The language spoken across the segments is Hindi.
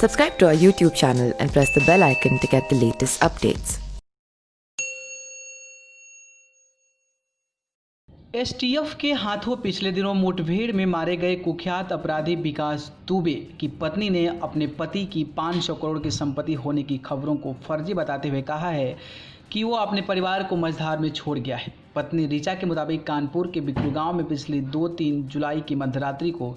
Subscribe to our YouTube channel and press the bell icon to get the latest updates. STF के हाथों पिछले दिनों मुठभेड़ में मारे गए कुख्यात अपराधी विकास दुबे की पत्नी ने अपने पति की 500 करोड़ की संपत्ति होने की खबरों को फर्जी बताते हुए कहा है कि वो अपने परिवार को मझधार में छोड़ गया है। पत्नी ऋचा के मुताबिक कानपुर के बिकरू गांव में पिछली 2-3 जुलाई की मध्यरात्रि को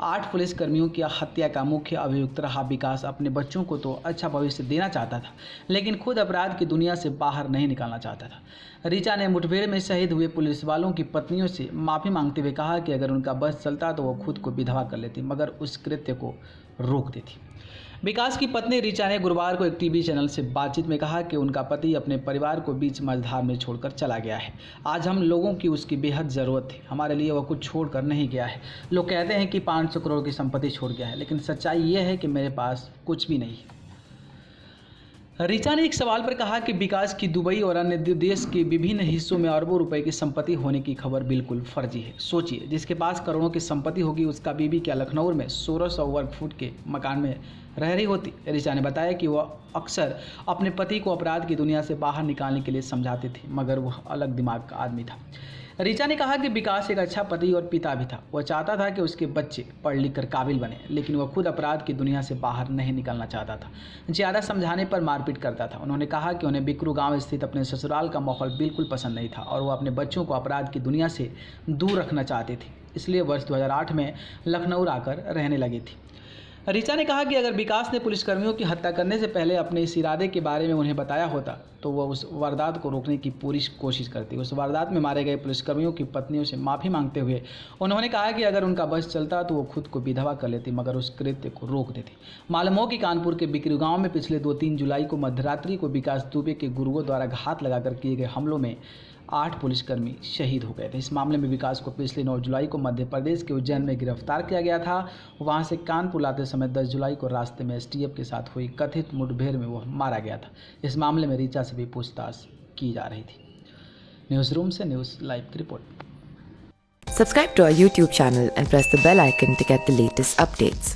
8 पुलिसकर्मियों की हत्या का मुख्य अभियुक्त रहा विकास अपने बच्चों को तो अच्छा भविष्य देना चाहता था, लेकिन खुद अपराध की दुनिया से बाहर नहीं निकलना चाहता था। ऋचा ने मुठभेड़ में शहीद हुए पुलिस वालों की पत्नियों से माफ़ी मांगते हुए कहा कि अगर उनका बस चलता तो वो खुद को विधवा कर लेती, मगर उस कृत्य को रोक देती। विकास की पत्नी ऋचा ने गुरुवार को एक टीवी चैनल से बातचीत में कहा कि उनका पति अपने परिवार को बीच मझधार में छोड़कर चला गया है। आज हम लोगों की उसकी बेहद ज़रूरत थी, हमारे लिए वह कुछ छोड़कर नहीं गया है। लोग कहते हैं कि 500 करोड़ की संपत्ति छोड़ गया है, लेकिन सच्चाई यह है कि मेरे पास कुछ भी नहीं है। ऋचा ने एक सवाल पर कहा कि विकास की दुबई और अन्य देश के विभिन्न हिस्सों में अरबों रुपए की संपत्ति होने की खबर बिल्कुल फर्जी है। सोचिए, जिसके पास करोड़ों की संपत्ति होगी उसका बीवी क्या लखनऊ में 1600 वर्ग फुट के मकान में रह रही होती। ऋचा ने बताया कि वह अक्सर अपने पति को अपराध की दुनिया से बाहर निकालने के लिए समझाते थे, मगर वह अलग दिमाग का आदमी था। ऋचा ने कहा कि विकास एक अच्छा पति और पिता भी था। वह चाहता था कि उसके बच्चे पढ़ लिख कर काबिल बने, लेकिन वह खुद अपराध की दुनिया से बाहर नहीं निकलना चाहता था। ज़्यादा समझाने पर मारपीट करता था। उन्होंने कहा कि उन्हें बिकरू गांव स्थित अपने ससुराल का माहौल बिल्कुल पसंद नहीं था और वह अपने बच्चों को अपराध की दुनिया से दूर रखना चाहते थे। इसलिए वर्ष 2008 में लखनऊ आकर रहने लगी थी। ऋचा ने कहा कि अगर विकास ने पुलिसकर्मियों की हत्या करने से पहले अपने इस इरादे के बारे में उन्हें बताया होता तो वह उस वारदात को रोकने की पूरी कोशिश करती। उस वारदात में मारे गए पुलिसकर्मियों की पत्नियों से माफ़ी मांगते हुए उन्होंने कहा कि अगर उनका बस चलता तो वो खुद को विधवा कर लेती, मगर उस कृत्य को रोक देती। मालूम हो कि कानपुर के बिकरू गांव में पिछले 2-3 जुलाई को मध्यरात्रि को विकास दुबे के गुरुओं द्वारा घात लगाकर किए गए हमलों में 8 पुलिसकर्मी शहीद हो गए थे। इस मामले में विकास को पिछले 9 जुलाई को मध्य प्रदेश के उज्जैन में गिरफ्तार किया गया था। वहां से कानपुर लाते समय 10 जुलाई को रास्ते में एसटीएफ के साथ हुई कथित मुठभेड़ में वह मारा गया था। इस मामले में ऋचा से भी पूछताछ की जा रही थी। न्यूज़ रूम से न्यूज़ लाइव की report. Subscribe to our YouTube channel and press the bell icon to get the latest updates.